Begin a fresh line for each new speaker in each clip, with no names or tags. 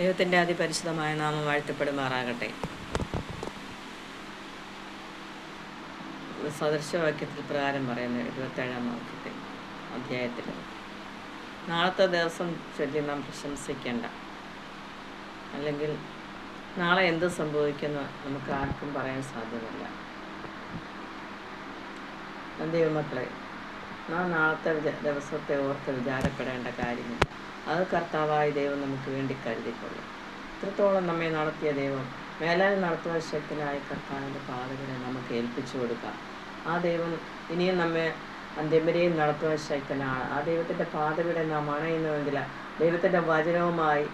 ദൈവത്തിൻ്റെ അതിപരിശുദ്ധമായ നാമം വാഴ്ത്തപ്പെടുമാറാകട്ടെ. സദൃശവാക്യത്തിൽ പ്രകാരം പറയുന്ന 27-ാം അധ്യായത്തിൽ നാളത്തെ ദിവസം ചൊല്ലി നാം പ്രശംസിക്കേണ്ട, അല്ലെങ്കിൽ നാളെ എന്ത് സംഭവിക്കുമെന്ന് നമുക്ക് ആർക്കും പറയാൻ സാധ്യമല്ല. ദൈവമക്കളെ, നാം നാളത്തെ ദിവസത്തെ ഓർത്ത് വിചാരപ്പെടേണ്ട കാര്യമില്ല. അത് കർത്താവായ ദൈവം നമുക്ക് വേണ്ടി കരുതിക്കൊള്ളും. ഇത്രത്തോളം നമ്മെ നടത്തിയ ദൈവം മേലാൽ നടത്തുവാൻ ശക്തനായ കർത്താവിൻ്റെ പാതകളെ നമുക്ക് ഏൽപ്പിച്ചു കൊടുക്കാം. ആ ദൈവം ഇനിയും നമ്മെ അന്ത്യം വരെയും നടത്തുവാൻ ശക്തനാണ്. ആ ദൈവത്തിൻ്റെ പാതകളെ നാം അണയുന്നുവെങ്കിൽ, ദൈവത്തിൻ്റെ വചനവുമായി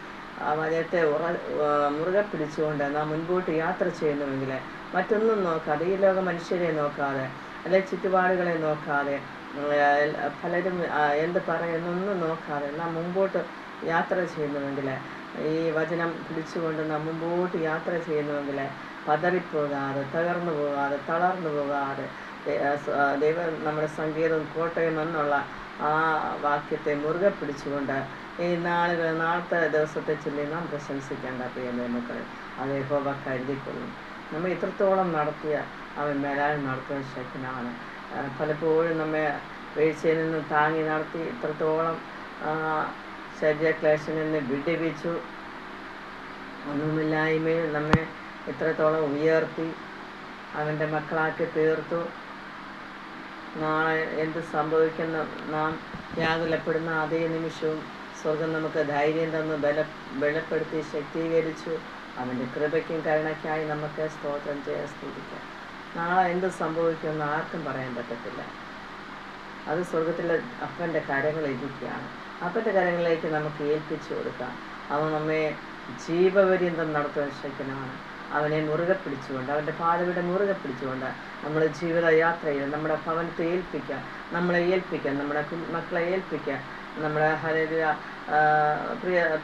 ആ വചനത്തെ മുറുകെ പിടിച്ചുകൊണ്ട് നാം മുൻപോട്ട് യാത്ര ചെയ്യുന്നുവെങ്കിൽ, മറ്റൊന്നും നോക്കാതെ, ഈ ലോക മനുഷ്യരെ നോക്കാതെ, അല്ലെങ്കിൽ ചുറ്റുപാടുകളെ നോക്കാതെ, പലരും എന്ത് പറയുന്നൊന്നും നോക്കാതെ നാം മുമ്പോട്ട് യാത്ര ചെയ്യുന്നുവെങ്കിൽ, ഈ വചനം പിടിച്ചുകൊണ്ട് നാം മുമ്പോട്ട് യാത്ര ചെയ്യുന്നുവെങ്കിൽ, പതറിപ്പോകാതെ, തകർന്നു പോകാതെ, തളർന്നു പോകാതെ, ദൈവം നമ്മുടെ സങ്കേതവും കോട്ടയം എന്നുള്ള ആ വാക്യത്തെ മുറുകെ പിടിച്ചുകൊണ്ട് ഈ നാളത്തെ ദിവസത്തെ ചൊല്ലി നാം പ്രശംസിക്കേണ്ട പ്രിയ മക്കളെ. അത് യഹോവ കരുതിക്കൊള്ളും. നമ്മെ ഇത്രത്തോളം നടത്തിയ അവൻ മേലാൽ നടത്തുവാൻ ശക്തനാണ്. പലപ്പോഴും നമ്മെ വീഴ്ചയിൽ നിന്ന് താങ്ങി നടത്തി, ഇത്രത്തോളം ശരീരക്ലേശത്തിൽ നിന്ന് വിടുവിച്ചു, ഒന്നുമില്ലായ്മയിൽ നമ്മെ ഇത്രത്തോളം ഉയർത്തി അവൻ്റെ മക്കളാക്കി തീർത്തു. നാളെ എന്ത് സംഭവിക്കുന്ന നാം വ്യാകുലപ്പെടുന്ന അതേ നിമിഷവും സ്വർഗം നമുക്ക് ധൈര്യം തന്ന് ബലപ്പെടുത്തി ശക്തീകരിച്ചു. അവൻ്റെ കൃപയ്ക്കും കരുണയ്ക്കായി നമുക്ക് സ്തോത്രം ചെയ്യാൻ സ്തുതിക്കാം. നാളെ എന്ത് സംഭവിക്കുമെന്ന് ആർക്കും പറയാൻ പറ്റത്തില്ല. അത് സ്വർഗത്തിലെ അപ്പൻ്റെ കരങ്ങളിരിക്കുകയാണ്. അപ്പൻ്റെ കരങ്ങളിലേക്ക് നമുക്ക് ഏൽപ്പിച്ചു കൊടുക്കാം. അവൻ നമ്മെ ജീവപര്യന്തം നടത്തുവാൻ ശക്തനാണ്. അവനെ മുറുകെ പിടിച്ചുകൊണ്ട്, അവൻ്റെ പാതയുടെ മുറുകെ പിടിച്ചുകൊണ്ട് നമ്മൾ ജീവിതയാത്രയിൽ നമ്മുടെ ഭവനത്തെ ഏൽപ്പിക്കാം, നമ്മളെ ഏൽപ്പിക്കാം, നമ്മുടെ മക്കളെ ഏൽപ്പിക്കാം, നമ്മുടെ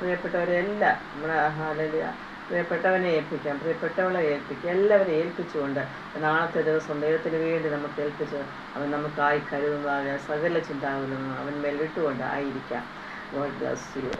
പ്രിയപ്പെട്ടവരെല്ലാം നമ്മുടെ പ്രിയപ്പെട്ടവനെ ഏൽപ്പിക്കാം, പ്രിയപ്പെട്ടവളെ ഏൽപ്പിക്കാം, എല്ലാവരെയും ഏൽപ്പിച്ചുകൊണ്ട് നാളത്തെ ദിവസം ദൈവത്തിന് വേണ്ടി നമുക്ക് ഏൽപ്പിച്ച് അവൻ നമുക്കായി കരുതുന്നതായ സകല ചിന്താകുലങ്ങളും അവൻ മേൽ വിട്ടുകൊണ്ട് ആയിരിക്കാം. God bless you.